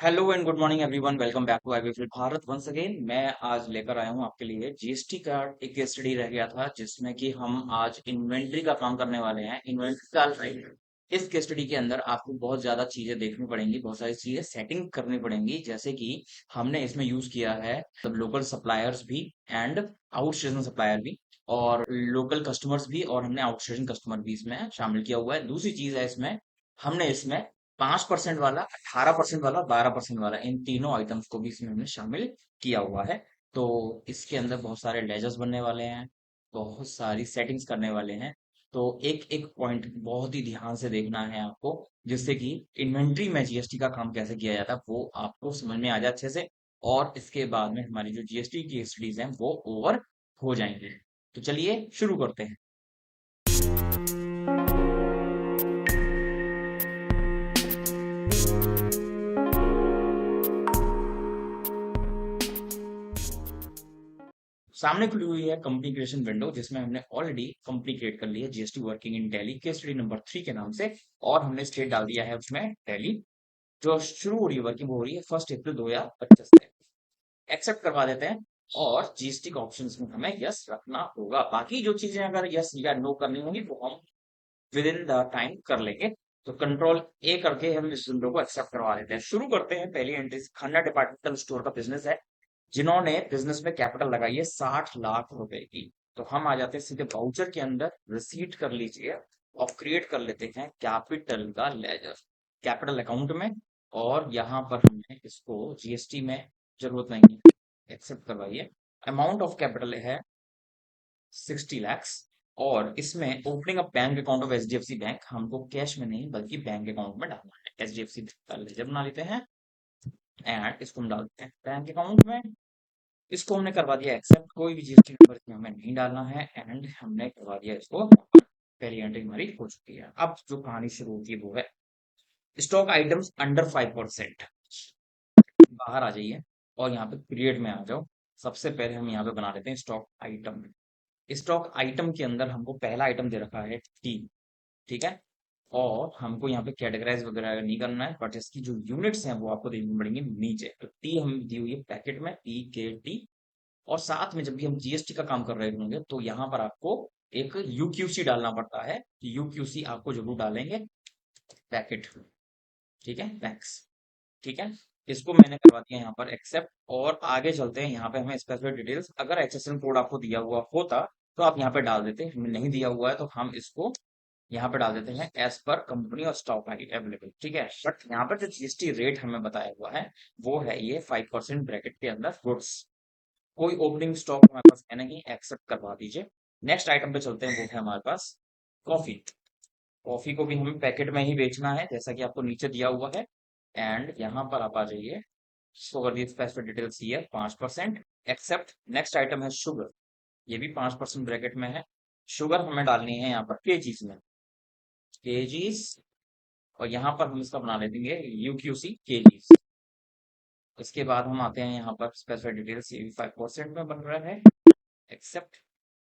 Hello and good morning everyone, welcome back to IBL Bharat once again. मैं आज लेकर आया हूं आपके लिए जीएसटी का एक केस स्टडी रह गया था जिसमें कि हम आज इन्वेंट्री का काम करने वाले हैं। इन्वेंट्री का राइट, इस केस स्टडी के अंदर आपको बहुत ज्यादा चीजें देखनी पड़ेंगी, बहुत सारी चीजें सेटिंग करनी पड़ेंगी। जैसे कि हमने इसमें यूज किया है सब लोकल सप्लायर्स भी एंड आउटस्टेशन सप्लायर भी, और लोकल कस्टमर्स भी, और हमने आउटस्टेशन कस्टमर भी इसमें शामिल किया हुआ है। दूसरी चीज है इसमें, हमने इसमें 5% वाला, 18% वाला, 12% वाला, इन तीनों आइटम्स को भी इसमें हमने शामिल किया हुआ है। तो इसके अंदर बहुत सारे लेजर्स बनने वाले हैं, बहुत सारी सेटिंग्स करने वाले हैं। तो एक एक पॉइंट बहुत ही ध्यान से देखना है आपको, जिससे कि इन्वेंट्री में जीएसटी का काम कैसे किया जाता है वो आपको समझ में आ जाए अच्छे से। और इसके बाद में हमारी जो जीएसटी की स्टडीज हैं वो ओवर हो जाएंगे। तो चलिए शुरू करते हैं। सामने खुली हुई है कंपनी क्रिएशन विंडो, जिसमें हमने ऑलरेडी कंपनी क्रिएट कर ली है GST working in tally case study number 3 के नाम से। और हमने स्टेट डाल दिया है उसमें टैली। जो शुरू हो रही है, वर्किंग हो रही है 1 अप्रैल 2025 से। एक्सेप्ट करवा देते हैं, और जीएसटी के ऑप्शन में हमें यस रखना होगा। बाकी जो चीजें अगर यस या नो करनी होंगी वो हम विद इन द टाइम कर लेंगे। तो कंट्रोल ए करके हम इस विंडो को एक्सेप्ट करवा देते हैं। शुरू करते हैं। पहली एंट्री खन्ना डिपार्टमेंटल स्टोर का बिजनेस है, जिन्होंने बिजनेस में कैपिटल लगाई है 60 लाख रुपए की। तो हम आ जाते हैं सीधे वाउचर के अंदर, रिसीट कर लीजिए और क्रिएट कर लेते हैं कैपिटल का लेजर कैपिटल अकाउंट में। और यहाँ पर हमने इसको जीएसटी में जरूरत नहीं है, एक्सेप्ट करवाइए। अमाउंट ऑफ कैपिटल है 60 लैक्स। और इसमें opening a bank account of HDFC bank, हमको कैश में नहीं बल्कि बैंक अकाउंट में डालना है। एचडीएफसी का लेजर बना लेते हैं एंड इसको हम डालते हैं बैंक अकाउंट में। इसको हमने करवा दिया एक्सेप्ट, कोई भी जीएसटी नंबर इसमें हमें नहीं डालना है, एंड हमने करवा दिया इसको। पहली एंट्री हमारी हो चुकी है। अब जो कहानी शुरू होती है वो है स्टॉक आइटम्स अंडर 5%। बाहर आ जाइए और यहाँ पे पीरियड में आ जाओ। सबसे पहले हम यहाँ पे बना लेते हैं स्टॉक आइटम। स्टॉक आइटम के अंदर हमको पहला आइटम दे रखा है टी, ठीक है। और हमको यहाँ पे कैटेगराइज वगैरह नहीं करना है, बट इसकी जो यूनिट्स हैं वो आपको देखनी पड़ेंगी नीचे। तो टी हमें दी हुई है पैकेट में, PKT। और साथ में जब भी हम जीएसटी का काम कर रहे होंगे तो यहाँ पर आपको एक यूक्यूसी डालना पड़ता है। यूक्यूसी आपको जरूर डालेंगे, पैकेट, ठीक है, पैक्स, ठीक है। इसको मैंने करवा दिया यहाँ पर एक्सेप्ट। और आगे चलते हैं। यहाँ पे हमें स्पेसिफिक डिटेल्स, अगर एचएसएन कोड आपको दिया हुआ होता तो आप यहाँ पे डाल देते, हमें नहीं दिया हुआ है तो हम इसको यहाँ पे डाल देते हैं एज पर कंपनी और स्टॉक अवेलेबल, ठीक है। बट यहाँ पर जो जीएसटी रेट हमें बताया हुआ है वो है ये 5% ब्रैकेट के अंदर गुड्स। कोई ओपनिंग स्टॉक हमारे पास है नहीं, एक्सेप्ट करवा दीजिए। नेक्स्ट आइटम पे चलते हैं, वो है हमारे पास कॉफी। कॉफी को भी हमें पैकेट में ही बेचना है जैसा कि आपको नीचे दिया हुआ है। एंड यहाँ पर आप आ जाइए, शो कर दी स्पेसिफिक डिटेल्स ही है 5%, एक्सेप्ट। नेक्स्ट आइटम है शुगर, ये भी 5% ब्रैकेट में है। शुगर हमें डालनी है यहाँ पर केजीज में, केजीज। और यहाँ पर हम इसका बना ले देंगे यूक्यूसी केजीज। इसके बाद हम आते हैं यहाँ पर स्पेसिफिक डिटेल्स, ये भी 5% में बन रहा है, accept.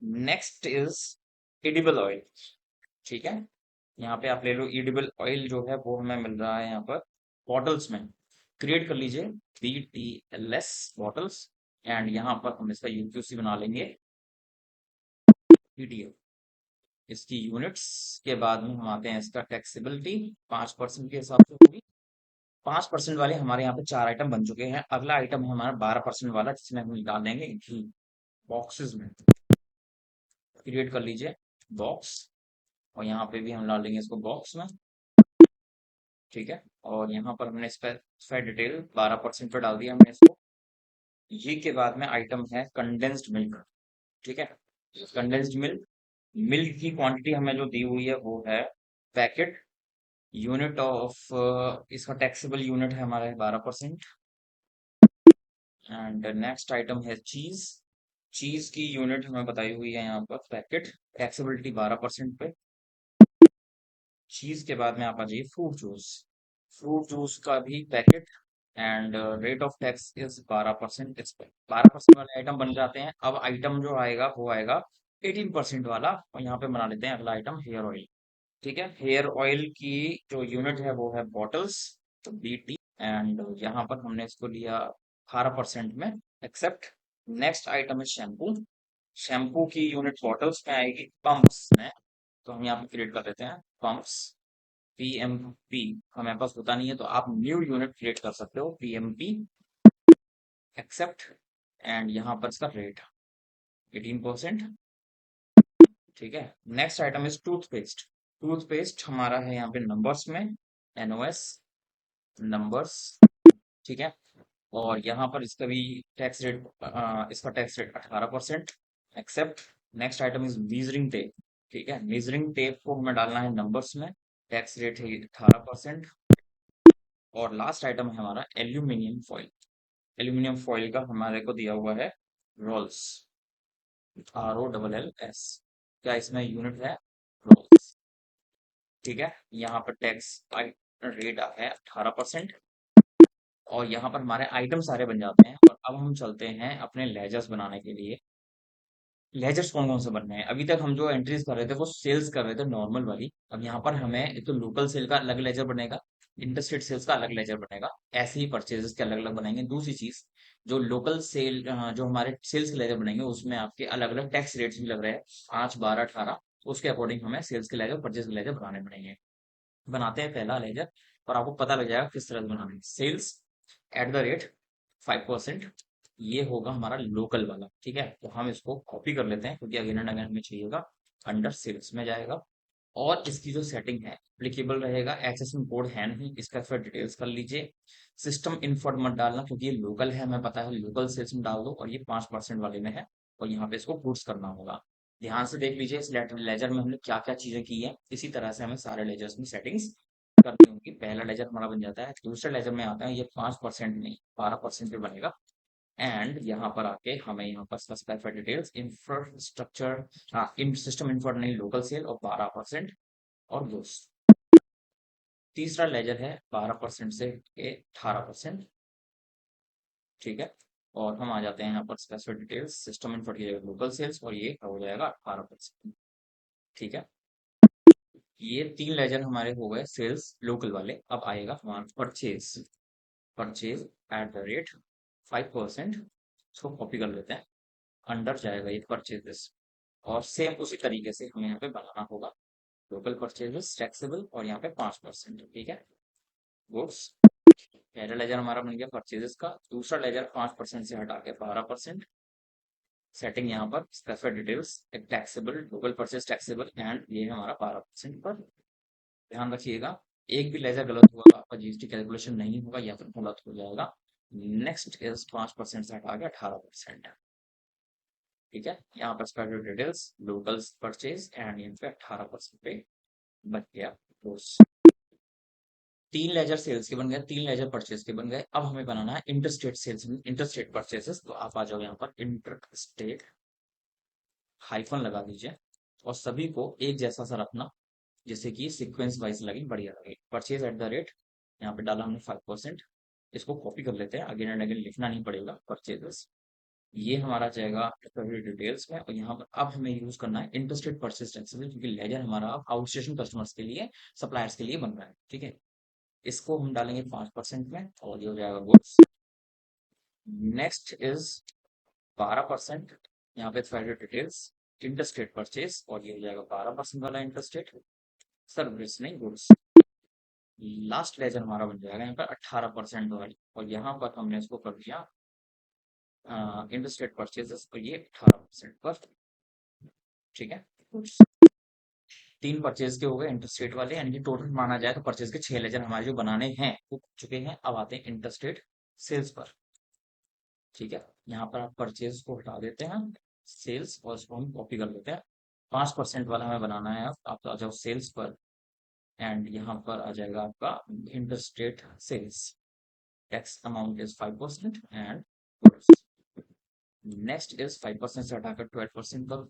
Next is edible oil, ठीक है। यहाँ पे आप ले लो एडिबल ऑयल, जो है वो हमें मिल रहा है यहाँ पर बॉटल्स में। क्रिएट कर लीजिए BTLS बॉटल्स। एंड यहाँ पर हम इसका यूक्यूसी बना लेंगे PTL। इसकी यूनिट्स के बाद में हम आते हैं इसका टैक्सेबिलिटी, 5% के हिसाब से होगी। 5% वाले हमारे यहाँ पे 4 आइटम बन चुके हैं। अगला आइटम है हमारा 12% वाला, जिसमें हम डाल देंगे घी बॉक्सेस में। क्रिएट कर लीजिए बॉक्स, और यहाँ पे भी हम डाल देंगे इसको बॉक्स में, ठीक है। और यहाँ पर हमने स्पेसिफाइड डिटेल 12% पे डाल दिया हमने इसको। ये के बाद में आइटम है कंडेंस्ड मिल्क, ठीक है। कंडेंस्ड मिल्क, मिल्क की क्वांटिटी हमें जो दी हुई है वो है पैकेट। यूनिट ऑफ इसका टैक्सेबल यूनिट है हमारा 12%। एंड नेक्स्ट आइटम है चीज। चीज की यूनिट हमें बताई हुई है यहाँ पर पैकेट, टैक्सेबिलिटी 12% पे। चीज के बाद में आप आ जाइए फ्रूट जूस। फ्रूट जूस का भी packet, and rate of tax is 12%। इस पे 12% वाले आइटम बन जाते हैं। अब आइटम जो आएगा वो आएगा 18% वाला, और यहाँ पे बना लेते हैं अगला आइटम हेयर ऑयल, ठीक है। हेयर ऑयल की जो यूनिट है वो है बॉटल्स, तो BT। एंड यहाँ पर हमने इसको लिया 18% में, एक्सेप्ट। नेक्स्ट आइटम है शैम्पू। शैम्पू की यूनिट बॉटल्स में आएगी पंप्स में, तो हम यहाँ पे क्रिएट कर देते हैं पंप्स, PMP। हमारे पास होता नहीं है तो आप न्यू यूनिट क्रिएट कर सकते हो, PMP, एक्सेप्ट। एंड यहाँ पर इसका रेट 18%। ठीक है। Next item is toothpaste. Toothpaste हमारा है यहाँ पे नंबर्स में, NOS, नंबर्स। ठीक है। और यहाँ पर इसका भी टैक्स रेट, इसका tax rate 18%, accept. Next item is measuring tape. ठीक है, मीजरिंग टेप को हमें डालना है नंबर्स में, टैक्स रेट है 18%। और लास्ट आइटम है हमारा एल्यूमिनियम फॉइल। एल्यूमिनियम फॉइल का हमारे को दिया हुआ है रोल्स, ROLLS। क्या इसमें यूनिट है? रोल्स। ठीक है। यहाँ पर टैक्स रेट है 18%। और यहाँ पर हमारे आइटम सारे बन जाते हैं। और अब हम चलते हैं अपने लेजर्स बनाने के लिए। लेजर्स कौन कौन से बनने हैं? अभी तक हम जो एंट्रीज कर रहे थे वो सेल्स कर रहे थे नॉर्मल वाली। अब यहाँ पर हमें एक तो लोकल सेल का अलग लेजर बनेगा, इंटरस्टेट सेल्स का अलग लेजर बनेगा, ऐसे ही परचेजेस के अलग अलग बनाएंगे। दूसरी चीज, जो लोकल सेल, जो हमारे सेल्स के लेजर बनेंगे उसमें आपके अलग अलग टैक्स रेट्स भी लग रहे हैं, 5, 12, 18। उसके अकॉर्डिंग हमें सेल्स के लेजर, परचेज के लेजर बनाने पड़ेंगे। बनाते हैं पहला लेजर, और आपको पता लग जाएगा किस तरह से बनाना है। सेल्स एट द रेट 5%, ये होगा हमारा लोकल वाला। ठीक है, तो हम इसको कॉपी कर लेते हैं क्योंकि अगेन एंड अगेन हमें चाहिएगा। अंडर सेल्स में जाएगा, और इसकी जो सेटिंग है एप्लीकेबल रहेगा, एक्सेशन कोड है नहीं, इसका फिर डिटेल्स कर लीजिए। सिस्टम इन्फॉर्म मत डालना क्योंकि ये लोकल है, हमें पता है, लोकल सेल्स में डाल दो, और ये 5% वाले में है, और यहाँ पे इसको पुट्स करना होगा। ध्यान से देख लीजिए इस लेजर में हमने क्या क्या चीजें की है, इसी तरह से हमें सारे लेजर्स में सेटिंग्स करनी होगी। पहला लेजर हमारा बन जाता है। दूसरे लेजर में आता है, ये 5% नहीं 12% पे बनेगा। एंड यहाँ पर आके हमें यहाँ पर स्पेसिफाई डिटेल्स, इंफ्रास्ट्रक्चर, हाँ, इन सिस्टम इंफॉर नहीं, लोकल सेल, और 12%, और गुड्स। तीसरा लेजर है 12% से 18%। ठीक है। और हम आ जाते हैं यहाँ पर स्पेसिफिक डिटेल्स, सिस्टम इंफॉर की जगह लोकल सेल्स, और ये हो जाएगा 18%। ठीक है। ये 3 लेजर हमारे हो गए सेल्स लोकल वाले। अब आएगा हमारा purchase. Purchase at the rate 5%, इसको कॉपी कर लेते हैं। अंडर जाएगा ये परचेजेस, और सेम उसी तरीके से हमें यहाँ पे बनाना होगा। लोकल परचेजेस टैक्सेबल, और यहाँ पे 5%। ठीक है। गुड्स, पहला लेजर हमारा बन गया परचेजेस का। दूसरा लेजर 5% से हटा के 12%। सेटिंग यहाँ पर specified details, taxable, local purchase taxable, and ये है हमारा 12% पर। ध्यान रखिएगा, एक भी लेजर गलत हुआ तो आपका GST कैलकुलेशन नहीं होगा या फिर गलत हो जाएगा। नेक्स्ट इज 5% से हटा के 18%। ठीक है। यहाँ पर specified details, local purchase, and यहाँ पे 18% पे बन गया। तीन लेजर सेल्स के बन गए, 3 लेजर परचेज के बन गए। अब हमें बनाना है इंटरस्टेट सेल्स, इंटरस्टेट परचेसेस। तो आप आ जाओ यहाँ पर, इंटरस्टेट हाइफन लगा दीजिए, और सभी को एक जैसा सा रखना, जैसे कि सीक्वेंस वाइज लगे, बढ़िया लगे। परचेज एट द रेट, यहाँ पे डाला हमने 5%। इसको कॉपी कर लेते हैं, अगेन एंड अगेन लिखना नहीं पड़ेगा परचेजेस। ये हमारा जाएगा डिटेल्स में, और यहाँ पर अब हमें यूज करना है इंटरस्टेट परचेज टैक्सेबल, क्योंकि लेजर हमारा अब आउटस्टेशन कस्टमर्स के लिए, सप्लायर्स के लिए बन रहा है। ठीक है। इसको हम डालेंगे 5% में, और ये हो जाएगा गुड्स। नेक्स्ट इज 12%, यहाँ पे क्रेडिट डिटेल्स, इंटरस्टेट परचेज, और ये हो जाएगा 12% वाला इंटरस्टेट सर्विस नहीं, गुड्स। लास्ट लेजर हमारा बन जाएगा यहाँ पर 18% वाली, और यहाँ पर हमने इसको कर दिया इंटरस्टेट परचेजेस, और ये 18% पर। ठीक है। तीन परचेज के हो गए इंटरस्टेट वाले, यानी कि टोटल माना जाए तो परचेज के 6 लेजर हमारे जो बनाने हैं वो चुके हैं। अब आते हैं इंटरस्टेट सेल्स पर। ठीक है। यहाँ पर आप परचेज को हटा देते हैं, सेल्स, और इसको हम कॉपी कर लेते हैं। 5% वाला हमें बनाना है। अब आप आ जाओ सेल्स पर, एंड यहाँ पर आ जाएगा आपका interstate sales, tax amount is 5%, and next is 5% से हटाकर 12% पर।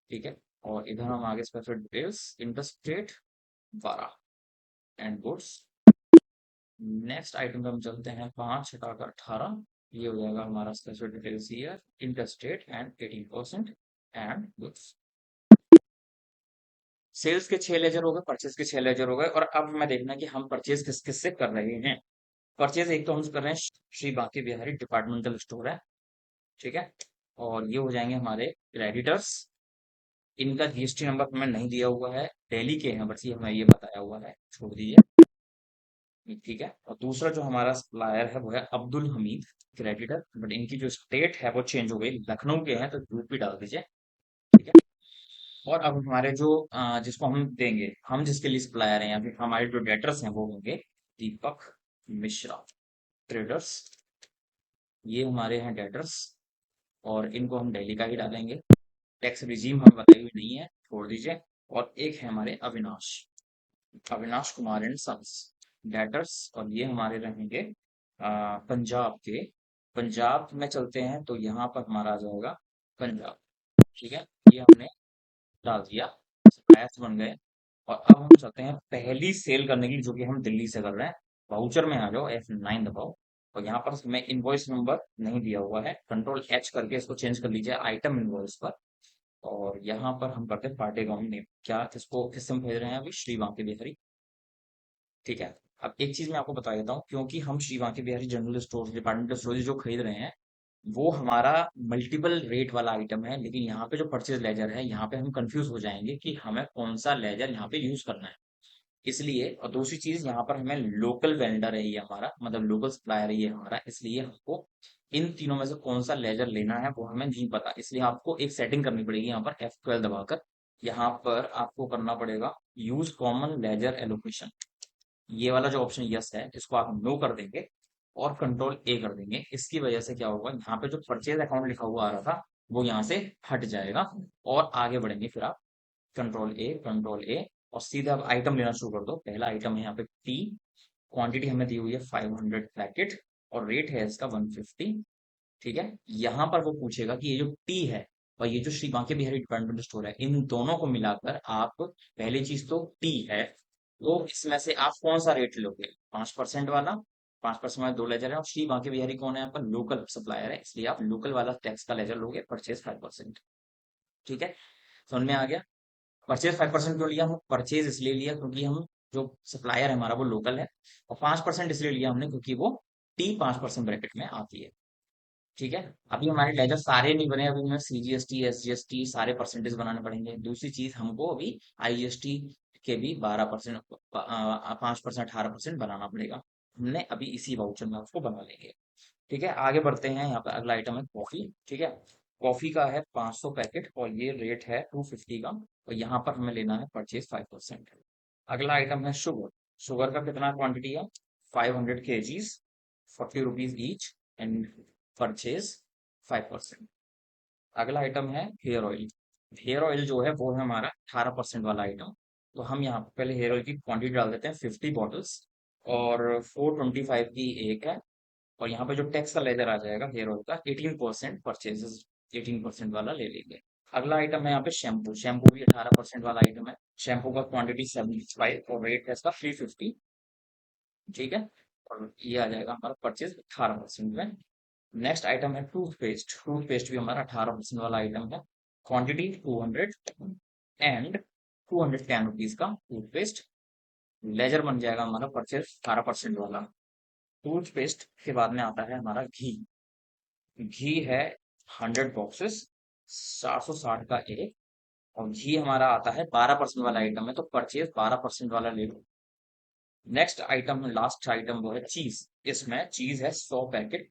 ठीक है। और इधर हम आगे specific details, interstate 12, and goods. Next item पे हम चलते हैं, 5 हटाकर 18, ये हो जाएगा हमारा specific details here, interstate and 18%, and goods. Sales के 6 लेजर हो गए, परचेज के 6 लेजर हो गए, और अब हमें देखना है कि हम परचेज किस किस से कर रहे हैं। परचेज एक तो हम कर रहे हैं श्री बांके बिहारी डिपार्टमेंटल स्टोर है, ठीक है। और ये हो जाएंगे हमारे क्रेडिटर्स। इनका जीएसटी नंबर हमें नहीं दिया हुआ है, दिल्ली के हैं, बस ये हमें ये बताया हुआ है, छोड़ दीजिए, ठीक है। और दूसरा जो हमारा सप्लायर है वो है अब्दुल हमीद क्रेडिटर, बट इनकी जो स्टेट है वो चेंज हो गई, लखनऊ के हैं तो यूपी डाल दीजिए, ठीक है। और अब हमारे जो जिसको हम देंगे, हम जिसके लिए सप्लायर हैं या फिर हमारे जो डेटर्स हैं वो होंगे दीपक मिश्रा ट्रेडर्स। ये हमारे हैं डेटर्स, और इनको हम दिल्ली का ही डालेंगे। टैक्स रिजीम हमें बताई हुई नहीं है, छोड़ दीजिए। और एक है हमारे Avinash, Avinash Kumar and sons debtors, और ये हमारे रहेंगे पंजाब के। पंजाब में चलते हैं तो यहाँ पर हमारा आ जाएगा पंजाब, ठीक है। ये हमने डाल दिया, सप्लायर्स बन गए। और अब हम चलते हैं पहली सेल करने के लिए, जो कि हम दिल्ली से कर रहे हैं। वाउचर में आ जाओ, F9 दबाओ। और यहाँ पर हमें इनवॉइस नंबर नहीं दिया हुआ है, कंट्रोल H करके इसको चेंज कर लीजिए आइटम इनवॉइस पर। और यहाँ पर हम करते हैं पार्टी अकाउंट नेम, क्या इसको किस हम भेज रहे हैं अभी, श्री बांके बिहारी, ठीक है। अब एक चीज मैं आपको बता देता हूँ, क्योंकि हम Shri Banke Bihari general store departmental store जो खरीद रहे हैं वो हमारा मल्टीपल रेट वाला आइटम है, लेकिन यहाँ पे जो परचेज लेजर है यहाँ पे हम कंफ्यूज हो जाएंगे कि हमें कौन सा लेजर यहाँ पे यूज करना है। इसलिए, और दूसरी चीज यहाँ पर हमें लोकल वेंडर है ये हमारा, मतलब लोकल सप्लायर है ये हमारा, इसलिए हमको इन तीनों में से कौन सा लेजर लेना है वो हमें नहीं पता, इसलिए आपको एक सेटिंग करनी पड़ेगी यहाँ पर F12 दबाकर। यहाँ पर आपको करना पड़ेगा यूज कॉमन लेजर एलोकेशन, ये वाला जो ऑप्शन यस है इसको आप नो कर देंगे और कंट्रोल ए कर देंगे। इसकी वजह से क्या होगा, यहाँ पे जो परचेज अकाउंट लिखा हुआ आ रहा था वो यहाँ से हट जाएगा, और आगे बढ़ेंगे फिर आप कंट्रोल ए, और सीधा आप आइटम लेना शुरू कर दो। पहला आइटम है यहाँ पे टी, क्वांटिटी हमें दी हुई है 500 पैकेट, और रेट है इसका 150, ठीक है। यहाँ पर वो पूछेगा कि ये जो टी है और ये जो श्री बांके बिहारी डिपार्टमेंटल स्टोर है, इन दोनों को मिलाकर आप, पहली चीज तो टी है, तो इसमें से आप कौन सा रेट लोगे, 5% वाला, 5% वाले दो लेजर है, और श्री बांके बिहारी कौन है, आपका लोकल सप्लायर है, इसलिए आप लोकल वाला टैक्स का लेजर लोगे, परचेज 5%, ठीक है। समझ में आ गया। परचेज 5% क्यों लिया, हम परचेज इसलिए लिया क्योंकि हम जो सप्लायर है हमारा वो लोकल है, और 5% इसलिए लिया हमने क्योंकि वो टी 5% ब्रैकेट में आती है, ठीक है। अभी हमारे लेजर सारे नहीं बने, अभी हमें सीजीएसटी एसजीएसटी सारे परसेंटेज बनाने पड़ेंगे। दूसरी चीज हमको अभी आईजीएसटी के भी 12%, 5%, 18% बनाना पड़ेगा। हमने अभी इसी वाउचर में उसको बना लेंगे, ठीक है। आगे बढ़ते हैं, यहाँ पे अगला आइटम है कॉफी, ठीक है। कॉफी का है 500 पैकेट, और ये रेट है 250 का, और यहाँ पर हमें लेना है परचेज 5%। अगला आइटम है शुगर, शुगर का कितना क्वांटिटी है, 500 kgs, 40 rupees each, and purchase 5%। अगला आइटम है हेयर ऑयल, हेयर ऑयल जो है वो है हमारा 18% वाला आइटम। तो हम यहाँ पे पहले हेयर ऑयल की क्वांटिटी डाल देते हैं 50 बॉटल्स, और 425 की एक है। और यहाँ पे जो टैक्स का लेजर आ जाएगा हेयर ऑयल का 18% परचेजेस, 18% वाला ले लेंगे। अगला आइटम है यहाँ पे शैम्पू, शैम्पू भी 18% वाला आइटम है। शैम्पू का क्वांटिटी 75 और रेट है इसका 350, ठीक है। और ये आ जाएगा हमारा परचेज 18% में। नेक्स्ट आइटम है टूथपेस्ट, टूथपेस्ट भी हमारा 18% वाला आइटम है। क्वांटिटी 200 एंड 210 रुपीज का टूथपेस्ट, लेजर बन जाएगा हमारा परचेज 18% वाला। टूथपेस्ट के बाद में आता है हमारा घी, घी है 100 बॉक्सेस, 460 का एक, और घी हमारा आता है 12% वाला आइटम है, तो परचेज 12% वाला ले लो। नेक्स्ट आइटम, लास्ट आइटम वो है चीज, इसमें चीज है 100 पैकेट,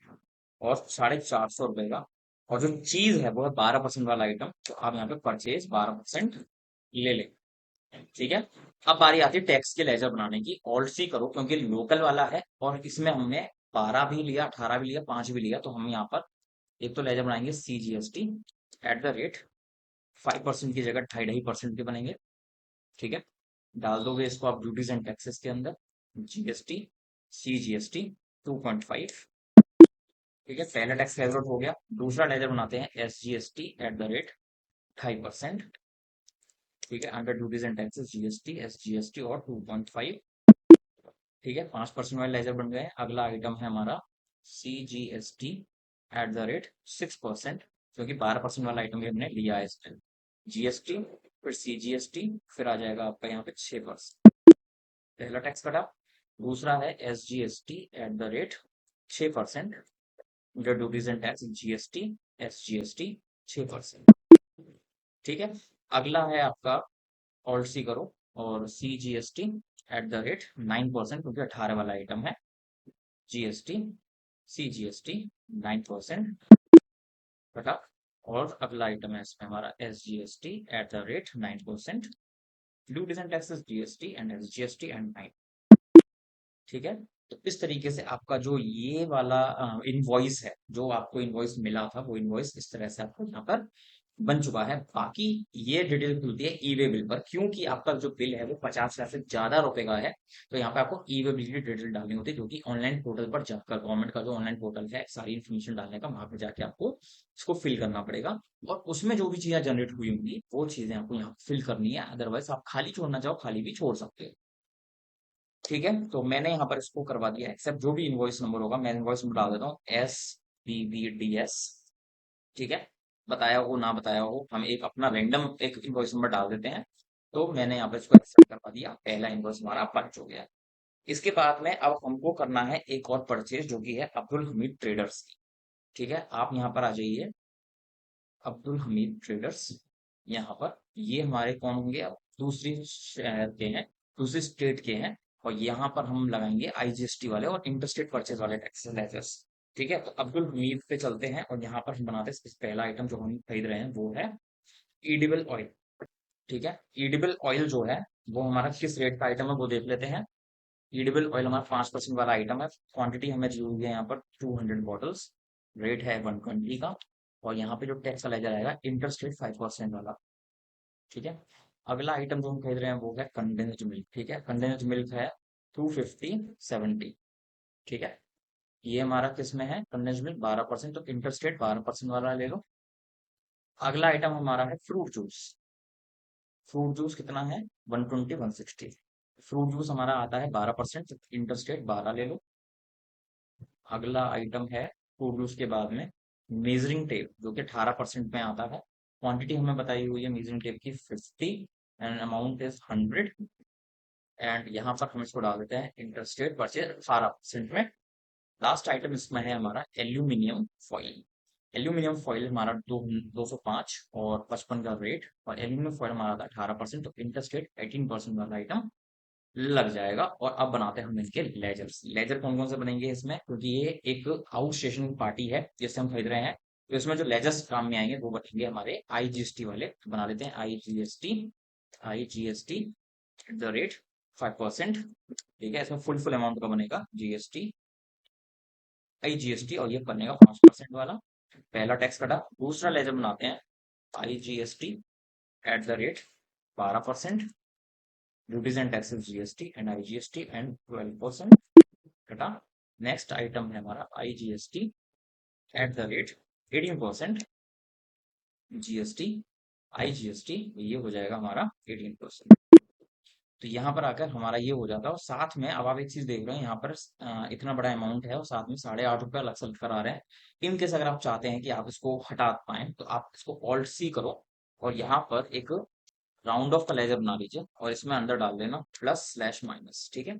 और 450 रुपए का। और जो चीज है वो है 12% वाला आइटम, तो आप यहाँ पे परचेज 12% ले लें, ठीक है। अब बारी आती है टैक्स के लेजर बनाने की, ऑल्ट सी करो क्योंकि लोकल वाला है, और इसमें हमने 12 भी लिया, 18 भी लिया, 5 भी लिया, तो हम यहाँ पर एक तो लेजर बनाएंगे CGST @ 5% की जगह 2.5% के बनेंगे, ठीक है। डाल दोगे इसको आप ड्यूटीज एंड टैक्सेस के अंदर, GST CGST 2.5, ठीक है। पहला टैक्स लेजर हो गया। दूसरा लेजर बनाते हैं SGST @ 2.5%, ठीक है। Under duties and taxes GST SGST और 2.5, ठीक है। 5% वाले लेजर बन गए। अगला आइटम है हमारा CGST @ 6%, क्योंकि 12% वाला आइटम भी हमने लिया है इसमें। GST, फिर CGST, फिर आ जाएगा आपका यहाँ पे 6%। पहला टैक्स कटा। दूसरा है SGST एट द रेट 6%, जो duties and tax GST SGST 6%। ठीक है। अगला है आपका ऑल्ट सी करो और CGST एट द रेट 9%, क्योंकि 18 वाला आइटम है। GST CGST 9% बटा, और अगला आइटम है इसमें हमारा SGST at the rate 9%, duties and taxes GST and SGST and 9। ठीक है। तो इस तरीके से आपका जो ये वाला इनवॉइस है, जो आपको इनवॉइस मिला था, वो इनवॉइस इस तरह से आपको यहाँ पर बन चुका है। बाकी ये डिटेल खुलती है ई वे बिल पर, क्योंकि आपका जो बिल है वो 50 लाख से ज्यादा रुपए का है। तो यहाँ पे आपको ई वे बिल की डिटेल डालनी होती है, जो कि ऑनलाइन पोर्टल पर जाकर, गवर्नमेंट का जो ऑनलाइन पोर्टल है, सारी इन्फॉर्मेशन डालने का, वहां पर जाके आपको इसको फिल करना पड़ेगा। और उसमें जो भी चीजें जनरेट हुई होंगी वो चीजें आपको यहाँ फिल करनी है, अदरवाइज आप खाली छोड़ना चाहो खाली भी छोड़ सकते हो। ठीक है। तो मैंने यहाँ पर इसको करवा दिया, एक्सेप्ट जो भी इनवॉइस नंबर होगा मैं इनवॉइस नंबर डाल देता हूँ SBBDS। ठीक है। बताया हो ना बताया हो, हम एक अपना रैंडम एक इनवॉइस नंबर डाल देते हैं। तो मैंने यहाँ पर इसको एक्सेप्ट करवा दिया, पहला इनवॉइस हमारा बन हो गया। इसके बाद में अब हमको करना है एक और परचेज, जो कि है अब्दुल हमीद ट्रेडर्स की। ठीक है। आप यहाँ पर आ जाइए, अब्दुल हमीद ट्रेडर्स। यहाँ पर ये हमारे कौन होंगे, अब दूसरी शहर के हैं, दूसरी स्टेट के हैं। और यहाँ पर हम लगाएंगे IGST वाले और इंटरस्टेट परचेज वाले टैक्सेस लेजर्स। ठीक है। तो अब्दुल हमीद पे चलते हैं और यहाँ पर हम बनाते हैं पहला आइटम जो हम खरीद रहे हैं वो है ईडिबल ऑयल। ठीक है। ईडिबल ऑयल जो है वो हमारा किस रेट का आइटम है वो देख लेते हैं। ईडिबल ऑयल हमारा 5% वाला आइटम है। क्वांटिटी हमें दी हुई है यहाँ पर 200 बॉटल्स। रेट है 120 का। और यहाँ पे जो टैक्स का लेजर आएगा इंटरेस्ट रेट 5% वाला। ठीक है। अगला आइटम जो हम खरीद रहे हैं वो है कंडेंस्ड मिल्क। ठीक है। कंडेंस्ड मिल्क है 250/70। ठीक है। ये हमारा किस में है, कंडेंस्ड मिल्क 12%, तो इंटरेस्ट रेट 12% वाला ले लो। अगला आइटम हमारा है फ्रूट जूस। फ्रूट जूस कितना है, 120/160। फ्रूट जूस हमारा आता है 12%, इंटरेस्ट रेट 12 ले लो। अगला आइटम है फ्रूट जूस के बाद में मेजरिंग टेप, जो कि 18% में आता है। क्वांटिटी हमें बताई हुई है मेजरिंग टेप की 50 एंड अमाउंट इज 100। एंड यहाँ पर हम इसको डाल देते हैं इंटरेस्ट रेट परचेज 18% में। लास्ट आइटम इसमें है हमारा एल्यूमिनियम फॉइल। एल्यूमिनियम फॉइल हमारा 205 और 55 का रेट, और एल्यूमिनियम फॉइल हमारा था 18%, तो इंटरेस्ट रेट 18% वाला आइटम लग जाएगा। और अब बनाते हैं हम इनके लेजर्स। लेजर कौन कौन से बनेंगे इसमें, क्योंकि ये एक आउट स्टेशन पार्टी है जिससे हम खरीद रहे हैं, तो इसमें जो लेजर्स काम में आएंगे वो बनेंगे हमारे IGST वाले। तो बना लेते हैं IGST एट द रेट 5%। ठीक है। इसमें फुल फुल अमाउंट का बनेगा IGST, और ये बनेगा 5% वाला। पहला टैक्स कटा। दूसरा लेजर बनाते हैं IGST at the rate 12%, duties and taxes GST and IGST and 12% कटा। नेक्स्ट आइटम है हमारा IGST at the rate 18%, GST IGST, ये हो जाएगा हमारा 18%। तो यहाँ पर आकर हमारा ये हो जाता है। और साथ में अब आप एक चीज देख रहे हैं, यहाँ पर इतना बड़ा अमाउंट है और साथ में 8.5 रुपए अलग से करा रहे हैं। इन केस अगर आप चाहते हैं कि आप इसको हटा पाए तो आप इसको ऑल्ट सी करो और यहाँ पर एक राउंड ऑफ का लेजर बना लीजिए और इसमें अंदर डाल देना +/-। ठीक है।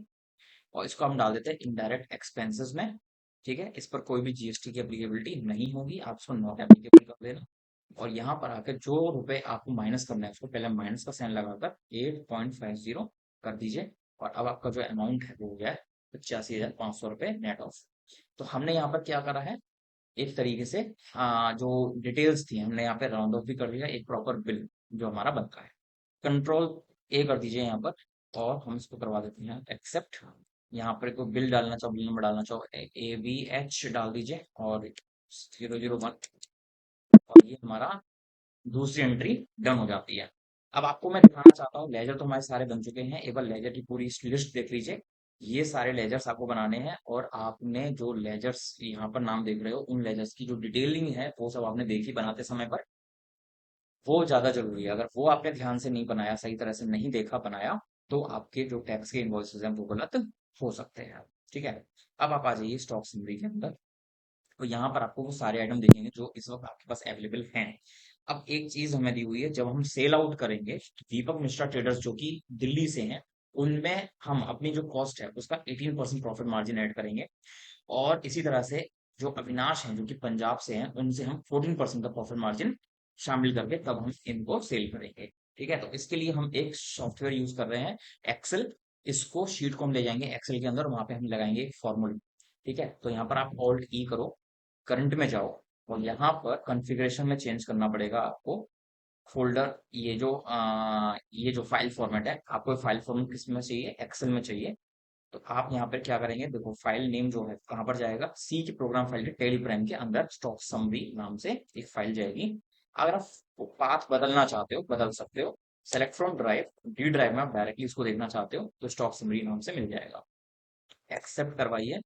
और इसको हम डाल देते हैं इनडायरेक्ट एक्सपेंसेस में। ठीक है। इस पर कोई भी GST की एप्लीकेबिलिटी नहीं होगी, आप इसको नॉट एप्लीकेबल कर देना। और यहाँ पर आकर जो रुपए आपको माइनस करना है उसको पहले माइनस का साइन लगाकर 8.50 कर दीजिए। और अब आपका जो अमाउंट है वो हो गया है 85,500 रुपए नेट ऑफ। तो हमने यहाँ पर क्या करा है, एक तरीके से जो डिटेल्स थी हमने यहाँ पे राउंड ऑफ भी कर दिया, एक प्रॉपर बिल जो हमारा बनता है। कंट्रोल A कर दीजिए यहाँ पर, और हम इसको करवा देते हैं एक्सेप्ट। यहाँ पर कोई बिल डालना चाहो, बिल नंबर डालना चाहो, ABH डाल दीजिए और 001, और ये हमारा दूसरी एंट्री डन हो जाती है। अब आपको मैं दिखाना चाहता हूँ, लेजर तो हमारे सारे बन चुके हैं, एक बार लेजर की पूरी लिस्ट देख लीजिए। ये सारे लेजर्स आपको बनाने हैं, और आपने जो लेजर्स यहाँ पर नाम देख रहे हो उन लेजर्स की जो डिटेलिंग है वो सब आपने देखी बनाते समय पर, वो ज्यादा जरूरी है। अगर वो आपने ध्यान से नहीं बनाया, सही तरह से नहीं देखा बनाया, तो आपके जो टैक्स के इन्वॉइसेस हैं वो गलत हो सकते हैं। ठीक है। अब आप आ जाइए स्टॉक समरी के अंदर, तो यहाँ पर आपको वो सारे आइटम देखेंगे जो इस वक्त आपके पास अवेलेबल हैं। अब एक चीज हमें दी हुई है, जब हम सेल आउट करेंगे तो दीपक मिश्रा ट्रेडर्स जो कि दिल्ली से हैं, उनमें हम अपनी जो कॉस्ट है उसका 18% प्रॉफिट मार्जिन ऐड करेंगे। और इसी तरह से जो अविनाश हैं जो कि पंजाब से हैं उनसे हम 14% का प्रॉफिट मार्जिन शामिल करके तब हम इनको सेल करेंगे। ठीक है, तो इसके लिए हम एक सॉफ्टवेयर यूज कर रहे हैं, एक्सेल। इसको शीट को हम ले जाएंगे एक्सेल के अंदर, वहां पे हम लगाएंगे एक फॉर्मूला। ठीक है, तो यहाँ पर आप ऑल्ट ई करो, करंट में जाओ, और यहाँ पर कॉन्फ़िगरेशन में चेंज करना पड़ेगा आपको फोल्डर। ये जो फाइल फॉर्मेट है, आपको फाइल फॉर्मेट किस में चाहिए, एक्सेल में चाहिए। तो आप यहाँ पर क्या करेंगे, देखो फाइल नेम जो है कहाँ पर जाएगा, सी की प्रोग्राम फाइल के टेलीप्राइम के अंदर स्टॉक समरी नाम से एक फाइल जाएगी। अगर आप पाथ बदलना चाहते हो बदल सकते हो। Select from drive, D drive में आप डायरेक्टली इसको देखना चाहते हो तो स्टॉक समरी नाम से मिल जाएगा। एक्सेप्ट करवाइए।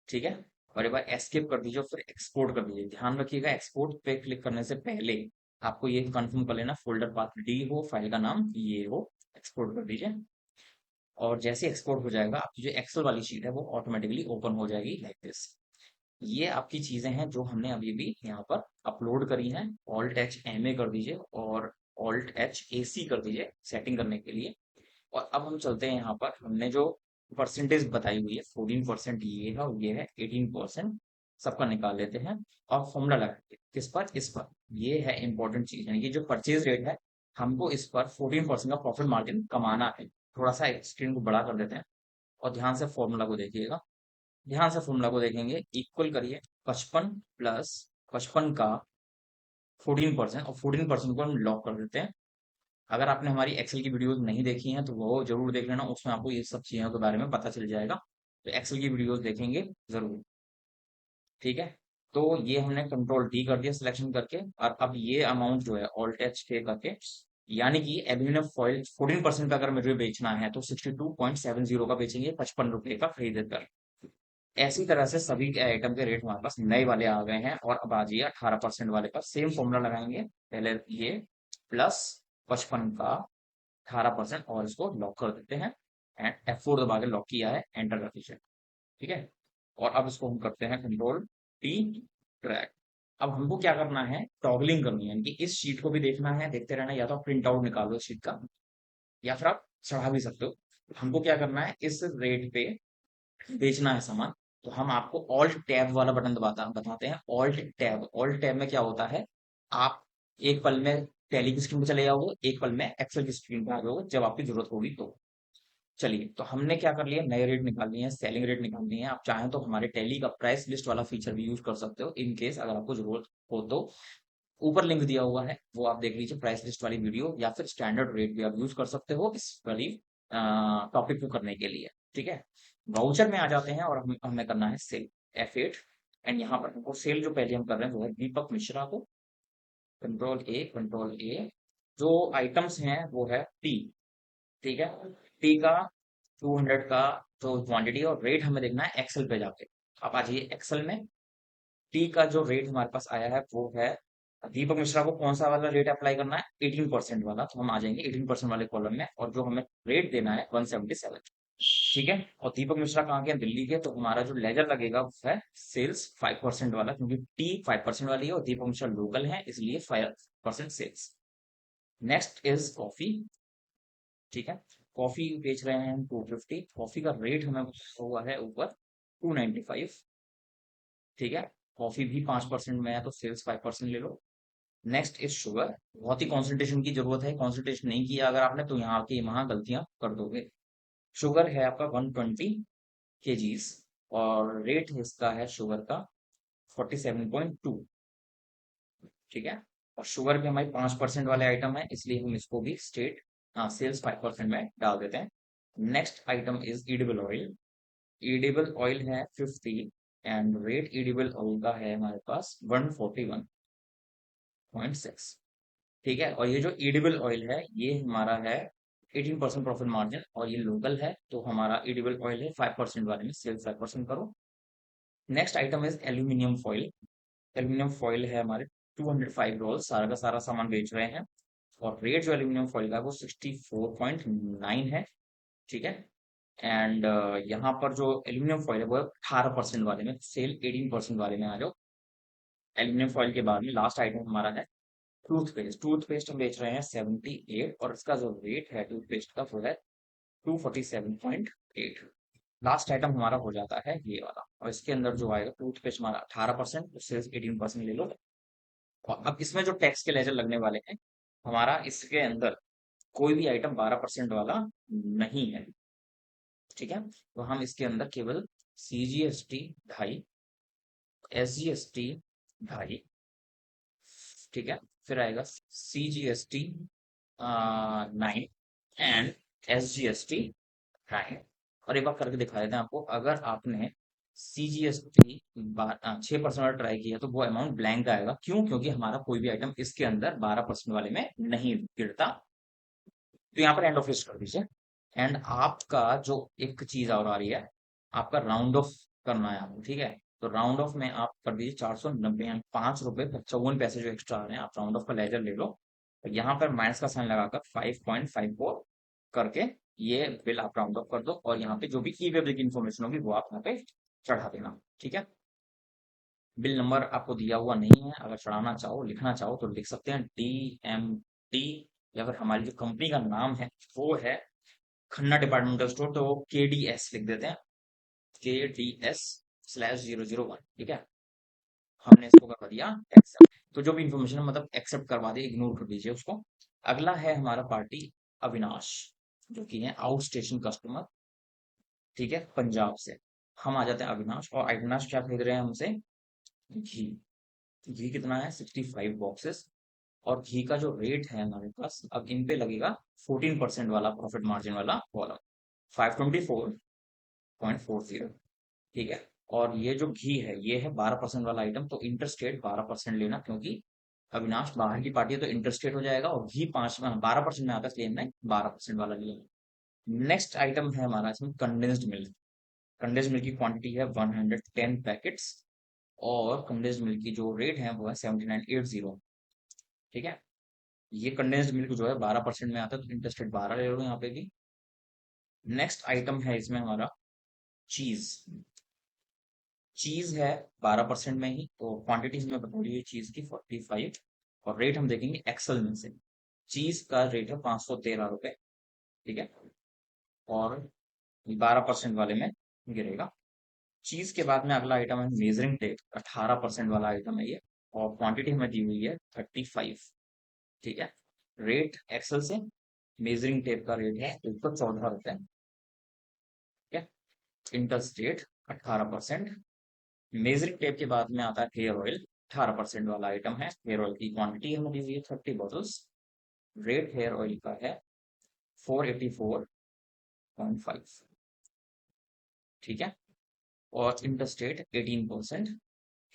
ठीक है, और एक बार एस्केप कर दीजिए, फिर एक्सपोर्ट कर दीजिए। ध्यान रखिएगा एक्सपोर्ट पे क्लिक करने से पहले आपको ये कंफर्म कर लेना फोल्डर पाथ डी हो, फाइल का नाम ये हो। एक्सपोर्ट कर दीजिए, और जैसे एक्सपोर्ट हो जाएगा आपकी जो एक्सेल वाली शीट है वो ऑटोमेटिकली ओपन हो जाएगी लाइक दिस। ये आपकी चीजें हैं जो हमने अभी भी यहाँ पर अपलोड करी हैं। ऑल्ट एच एम ए कर दीजिए और ऑल्ट एच ए सी कर दीजिए सेटिंग करने के लिए। और अब हम चलते हैं, यहाँ पर हमने जो परसेंटेज बताई हुई है 14% ये है और ये है 18%, सबका निकाल लेते हैं और फॉर्मूला लगाएंगे किस पर, इस पर। ये है इंपॉर्टेंट चीज, यानी कि जो परचेज रेट है हमको इस पर 14% का प्रॉफिट मार्जिन कमाना है। थोड़ा सा स्क्रीन को बड़ा कर देते हैं और ध्यान से फॉर्मूला को देखिएगा। ध्यान से फॉर्मूला को देखेंगे, इक्वल करिए 55 प्लस 55 का 14%, और 14% को हम लॉक कर देते हैं। अगर आपने हमारी एक्सेल की वीडियोस नहीं देखी हैं तो वो जरूर देख लेना, उसमें आपको ये सब चीजों के बारे में पता चल जाएगा। तो एक्सेल की वीडियोस देखेंगे जरूर। ठीक है, तो ये हमने कंट्रोल डी कर दिया सिलेक्शन करके, और अब ये अमाउंट जो है ऑल्ट एच के करके, यानी कि एल्यूमिनियम फॉइल 14% का अगर मुझे बेचना है तो 62.70 का बेचेंगे, 55 रुपए का खरीद कर। ऐसी तरह से सभी के आइटम के रेट हमारे पास नए वाले आ गए हैं। और अब आ जाइए 18% वाले पर, सेम फॉर्मूला लगाएंगे। पहले ये प्लस 55 का 18% और इसको लॉक कर देते हैं। एंड F4 दबा के लॉक किया है, एंटर कर दीजिए। ठीक है, और अब इसको हम करते हैं कंट्रोल टी, ट्रैक। अब हमको क्या करना है, टॉगलिंग करनी है, यानी कि इस शीट को भी देखना है, देखते रहना। या तो आप प्रिंट आउट निकालो इस शीट का, या फिर आप चढ़ा भी सकते हो। हमको क्या करना है, इस रेट पे बेचना है सामान। तो हम आपको ऑल्ट टैब वाला बटन बताते हैं। ऑल्ट टैब, ऑल्ट टैब में क्या होता है, आप एक पल में टैली की स्क्रीन पे चले जाओगे, एक पल में एक्सेल की स्क्रीन पे आ जाओगे जब आपकी जरूरत होगी तो। चलिए, तो हमने क्या कर लिया, नए रेट निकाल लिए हैं, सेलिंग रेट निकाल लिए हैं। आप चाहें तो हमारे टैली का प्राइस लिस्ट वाला फीचर भी यूज कर सकते हो, इन केस अगर आपको जरूरत हो तो। ऊपर लिंक दिया हुआ है, वो आप देख लीजिए, प्राइस लिस्ट वाली वीडियो, या फिर स्टैंडर्ड रेट भी आप यूज कर सकते हो इस वाली टॉपिक को करने के लिए। ठीक है, वाउचर में आ जाते हैं और हमें करना है सेल, F8। एंड यहाँ पर हमको सेल जो पहले हम कर रहे हैं वो है दीपक मिश्रा को, कंट्रोल ए, कंट्रोल ए। जो आइटम्स हैं वो है टी। ठीक है, टी का 200 का जो क्वांटिटी और रेट हमें देखना है एक्सेल पे जाके। आप आ जाइए एक्सेल में। टी का जो रेट हमारे पास आया है वो है, दीपक मिश्रा को कौन सा वाला रेट अप्लाई करना है, 18% वाला। तो हम आ जाएंगे 18% वाले कॉलम में, और जो हमें रेट देना है 177। ठीक है, और दीपक मिश्रा कहाँ के हैं, दिल्ली के। तो हमारा जो लेजर लगेगा वो है सेल्स 5% वाला, क्योंकि टी 5% वाली है और दीपक मिश्रा लोकल है, इसलिए 5% सेल्स। Next is coffee. ठीक है, कॉफी बेच रहे हैं हम 250। कॉफी का रेट हमें हुआ है ऊपर 295। ठीक है, कॉफी भी 5% में है तो सेल्स 5% ले लो। Next is sugar. बहुत ही कॉन्सेंट्रेशन की जरूरत है, कॉन्सेंट्रेशन नहीं किया अगर आपने तो यहाँ की वहां गलतियां कर दोगे। शुगर है आपका 120 kgs, और रेट इसका है शुगर का 47.2। ठीक है, और शुगर भी हमारी 5% वाले आइटम है, इसलिए हम इसको भी स्टेट सेल्स 5% में डाल देते हैं। Next item is edible oil. Edible oil है 50, एंड रेट एडिबल ऑयल का है हमारे पास 141.6। ठीक है, और ये जो एडिबल ऑयल है ये हमारा है 18% प्रॉफिट मार्जिन, और ये लोकल है तो हमारा एडिबल ऑयल है 5% वाले में सेल्स 5% करो। Next item is aluminium foil. Aluminium foil है हमारे 205 रोल, सारा का सारा सामान बेच रहे हैं, और रेट जो एल्यूमिनियम फॉइल का है वो 64.9 है। ठीक है, एंड यहाँ पर जो एल्यूमिनियम फॉइल है वो 18% वाले में, सेल 18% वाले में आ जाओ। एल्यूमिनियम फॉइल के बाद में लास्ट आइटम हमारा है टूथपेस्ट। टूथपेस्ट हम बेच रहे हैं 78, और इसका जो रेट है टूथपेस्ट का वो है 247.8। लास्ट आइटम हमारा हो जाता है ये वाला, और इसके अंदर जो आएगा टूथपेस्ट हमारा 18%, उससे 18% ले लो। और अब इसमें जो टैक्स के लेजर लगने वाले हैं, हमारा इसके अंदर कोई भी आइटम 12% वाला नहीं है। ठीक है, तो हम इसके अंदर केवल CGST 2.5, SGST 2.5, ठीक है, फिर आएगा CGST 9 एंड SGST 9। और एक बार करके दिखा देते हैं आपको, अगर आपने CGST 6% वाला ट्राई किया तो वो अमाउंट ब्लैंक आएगा। क्यों? क्योंकि हमारा कोई भी आइटम इसके अंदर 12% वाले में नहीं गिरता। तो यहाँ पर एंड ऑफ लिस्ट कर दीजिए। एंड आपका जो एक चीज और आ रही है, आपका राउंड ऑफ करना है आपको, ठीक है। तो राउंड ऑफ में आप कर दीजिए 490, यानी ₹5.54 जो एक्स्ट्रा आ रहे हैं, आप राउंड ऑफ का लेजर ले लो। तो यहाँ पर माइनस का साइन लगाकर 5.54 करके ये बिल आप राउंड ऑफ कर दो, और यहाँ पे जो भी ई वे बिल की इन्फॉर्मेशन होगी वो आप यहाँ पे चढ़ा देना। ठीक है, बिल नंबर आपको दिया हुआ नहीं है, अगर चढ़ाना चाहो लिखना चाहो तो लिख सकते हैं DMT, या फिर हमारी जो कंपनी का नाम है वो है खन्ना डिपार्टमेंटल स्टोर, तो KDS लिख देते हैं, KDS/001। ठीक है, हमने इसको करवा दिया एक्सेप्ट। तो जो भी इंफॉर्मेशन है मतलब एक्सेप्ट करवा दी, इग्नोर कर दीजिए उसको। अगला है हमारा पार्टी अविनाश, जो कि है आउट स्टेशन कस्टमर, ठीक है, पंजाब से। हम आ जाते हैं अविनाश, और अविनाश क्या खरीद रहे हैं हमसे? घी। घी कितना है? 65 बॉक्सेस। और घी का जो रेट है हमारे पास, अब इन पे लगेगा 14% वाला प्रॉफिट मार्जिन वाला कॉलम, 524.40। ठीक है, और ये जो घी है ये है 12% वाला आइटम, तो इंटरस्टेट 12% लेना, क्योंकि अविनाश बाहर की पार्टी है तो इंटरस्टेट हो जाएगा, और घी 12% में आता है, इसलिए हमने 12% वाला लिया। नेक्स्ट आइटम है हमारा इसमें कंडेंस्ड मिल्क। कंडेंस्ड मिल्क की क्वांटिटी है 110 पैकेट्स, और कंडेंस्ड मिल्क की जो रेट है वो है 7980। ठीक है, ये कंडेंस्ड मिल्क जो है 12% में आता है, तो इंटरेस्टेड 12 ले लो यहाँ पे भी। नेक्स्ट आइटम है इसमें हमारा चीज। चीज है 12% में ही, तो क्वांटिटी में बता रही है चीज की 45, और रेट हम देखेंगे एक्सल में से। चीज का रेट है ₹513। ठीक है, और 12% वाले में गिरेगा। चीज के बाद में अगला आइटम है मेजरिंग टेप, 18% वाला आइटम है ये, और क्वांटिटी हमें दी हुई है 35। ठीक है, रेट एक्सल से मेजरिंग टेप का रेट है ₹114। ठीक है, इंटरस्टेट 18%। मेजरिंग टेप के बाद में आता है हेयर ऑयल, 18% वाला आइटम है। हेयर ऑयल की क्वांटिटी हमें दी हुई है 30 बॉटल्स। रेट हेयर ऑयल का है 484.5। ठीक है, और इंटरस्टेट 18%।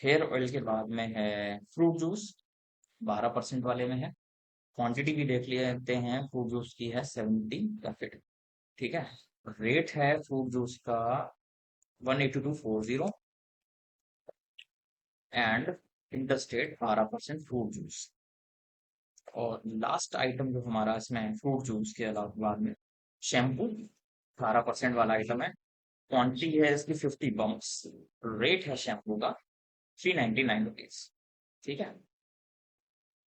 हेयर ऑयल के बाद में है फ्रूट जूस, 12% वाले में है। क्वांटिटी भी देख लेते हैं, फ्रूट जूस की है 70 पैकेट। ठीक है, रेट है फ्रूट जूस का 182.40, एंड इंटरस्टेट 12% फ्रूट जूस। और लास्ट आइटम जो हमारा इसमें है फ्रूट जूस के अलावा बाद में शैम्पू, 18% वाला आइटम है। क्वांटिटी है इसकी 50 बम्प्स। रेट है शैम्पू का ₹399। ठीक है,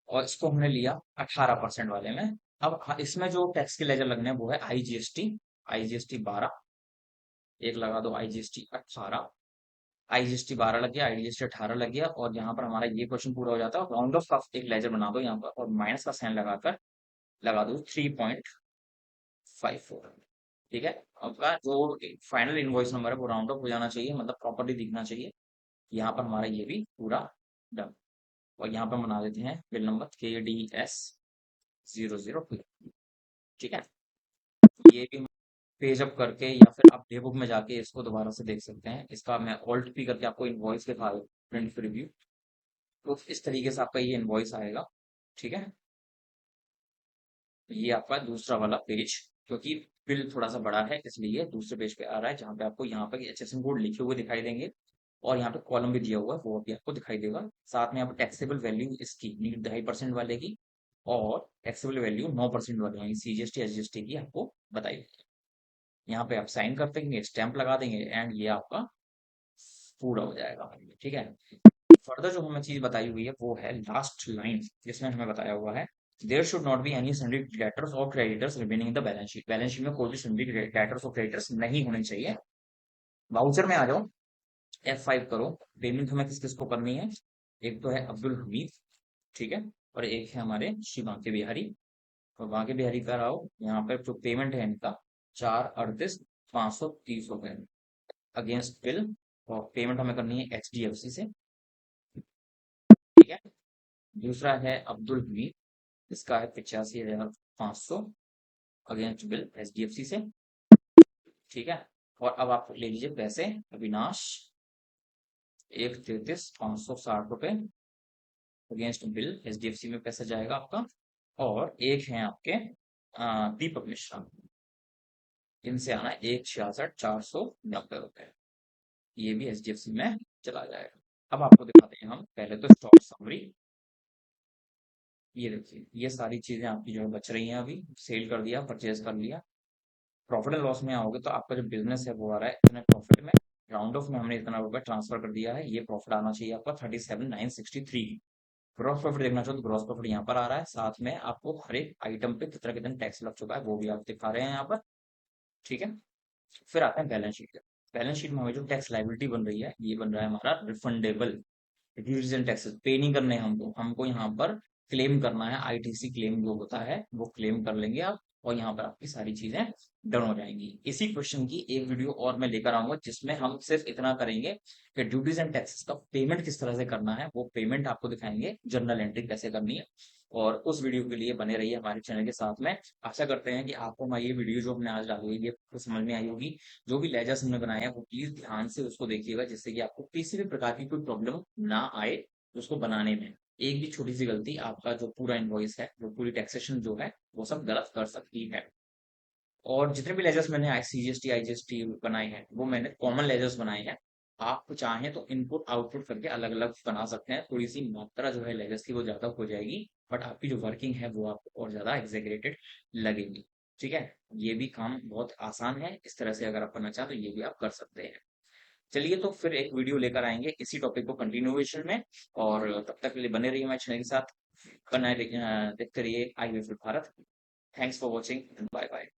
और इसको हमने लिया 18% वाले में। अब इसमें जो टैक्स के लेजर लगने हैं वो है IGST। IGST 12, एक लगा दो IGST 18। IGST 12 लग गया, IGST 18 लग गया, और यहाँ पर हमारा ये क्वेश्चन पूरा हो जाता है। राउंड ऑफ का एक लेजर बना दो यहाँ पर, और माइनस का साइन लगाकर लगा दो 3.54। ठीक है, आपका जो फाइनल इनवॉइस नंबर है वो राउंड ऑफ हो जाना चाहिए, मतलब प्रॉपर्ली दिखना चाहिए। यहाँ पर हमारा ये भी पूरा डन। और यहाँ पर बना देते हैं बिल नंबर KDS 002। ठीक है, ये भी पेज अप करके या फिर आप डे बुक में जाके इसको दोबारा से देख सकते हैं। इसका मैं ऑल्ट पी करके आपको इनवॉइस दिखा दूँ, प्रिंट प्रीव्यू। तो इस तरीके से आपका ये इनवॉइस आएगा। ठीक है, ये आपका दूसरा वाला पेज, क्योंकि बिल थोड़ा सा बड़ा है इसलिए दूसरे पेज पे आ रहा है, जहाँ पे आपको यहाँ पर HSN कोड लिखे हुए दिखाई देंगे, और यहाँ पे कॉलम भी दिया हुआ है वो भी आपको दिखाई देगा। साथ में यहाँ पे टैक्सेबल वैल्यू इसकी 2.5% वाले की, और टैक्सेबल वैल्यू 9% वाले यानी CGST SGST की आपको बताई गई है। यहाँ पे आप साइन कर देंगे, स्टैंप लगा देंगे, एंड ये आपका पूरा हो जाएगा। ठीक है, फर्दर जो हमें चीज बताई हुई है वो है लास्ट लाइन, जिसमें हमें बताया हुआ है there should not be any sundry debtors और creditors remaining in the balance sheet में कोई भी सन्ड्री डेटर्स और क्रेडिटर्स नहीं होने चाहिए। वाउचर में आ जाओ, F5 करो। पेमेंट हमें किस किस को करनी है, एक तो है अब्दुल हमीद, ठीक है, और एक है हमारे श्री बांके बिहारी। और बांके बिहारी का आओ, यहाँ पर जो पेमेंट है इनका 4,38,530 रुपए अगेंस्ट बिल, और पेमेंट हमें करनी है HDFC से, ठीक है। दूसरा है अब्दुल हमीद, इसका है 85,500 अगेंस्ट बिल HDFC से, ठीक है। और अब आप ले लीजिए पैसे अविनाश, 1,33,560 रुपए अगेंस्ट बिल HDFC में पैसा जाएगा आपका। और एक है आपके दीपक मिश्रा, इनसे आना 1,66,490 रुपए, ये भी HDFC में चला जाएगा। अब आपको दिखाते हैं हम पहले तो स्टॉक समरी। ये देखिए, ये सारी चीजें आपकी जो है बच रही हैं, अभी सेल कर दिया, परचेज कर लिया। प्रॉफिट एंड लॉस में आओगे तो आपका जो बिजनेस है वो आ रहा है इतने प्रॉफिट में, राउंड ऑफ में हमने इतना रुपए ट्रांसफर कर दिया है, ये प्रॉफिट आना चाहिए आपका 37,963। ग्रॉस प्रॉफिट देखना चाहो तो ग्रॉस प्रॉफिट यहाँ पर आ रहा है, साथ में आपको हर एक आइटम पे कितना कितना टैक्स लग चुका है वो भी आप दिखा रहे हैं यहाँ पर, ठीक है। फिर आते हैं बैलेंस शीट। बैलेंस शीट में हमें जो टैक्स लाइबिलिटी बन रही है, ये बन रहा है हमारा रिफंडेबल, ड्यूटीज टैक्सेस पे नहीं करने हमको, हमको यहाँ पर क्लेम करना है, ITC क्लेम जो होता है वो क्लेम कर लेंगे आप, और यहाँ पर आपकी सारी चीजें डन हो जाएंगी। इसी क्वेश्चन की एक वीडियो और मैं लेकर आऊंगा जिसमें हम सिर्फ इतना करेंगे कि ड्यूटीज एंड टैक्सेस का पेमेंट किस तरह से करना है, वो पेमेंट आपको दिखाएंगे, जर्नल एंट्री कैसे करनी है। और उस वीडियो के लिए बने रहिए हमारे चैनल के साथ में। आशा करते हैं कि आपको हमारी ये वीडियो जो हमने आज डाली है ये आपको समझ में आई होगी। जो भी लेजर्स हमने बनाए हैं वो प्लीज ध्यान से उसको देखिएगा, जिससे कि आपको किसी भी प्रकार की कोई प्रॉब्लम ना आए उसको बनाने में। एक भी छोटी सी गलती आपका जो पूरा इनवॉइस है, जो पूरी टैक्सेशन जो है, वो सब गलत कर सकती है। और जितने भी लेजर्स मैंने CGST IGST बनाए हैं वो मैंने कॉमन लेजर्स बनाए हैं। आप चाहें तो इनपुट आउटपुट करके अलग अलग बना सकते हैं, थोड़ी सी मात्रा जो है लेजर्स की वो ज्यादा हो जाएगी, बट आपकी जो वर्किंग है वो आपको और ज्यादा एग्जेगरेटेड लगेगी, ठीक है। ये भी काम बहुत आसान है, इस तरह से अगर आप करना चाहें तो ये भी आप कर सकते हैं। चलिए तो फिर एक वीडियो लेकर आएंगे इसी टॉपिक को कंटिन्यूएशन में, और तब तक के लिए बने रहिए हमारे चैनल के साथ, देखते रहिए आई वे फिर Bharat. Thanks for watching, bye bye.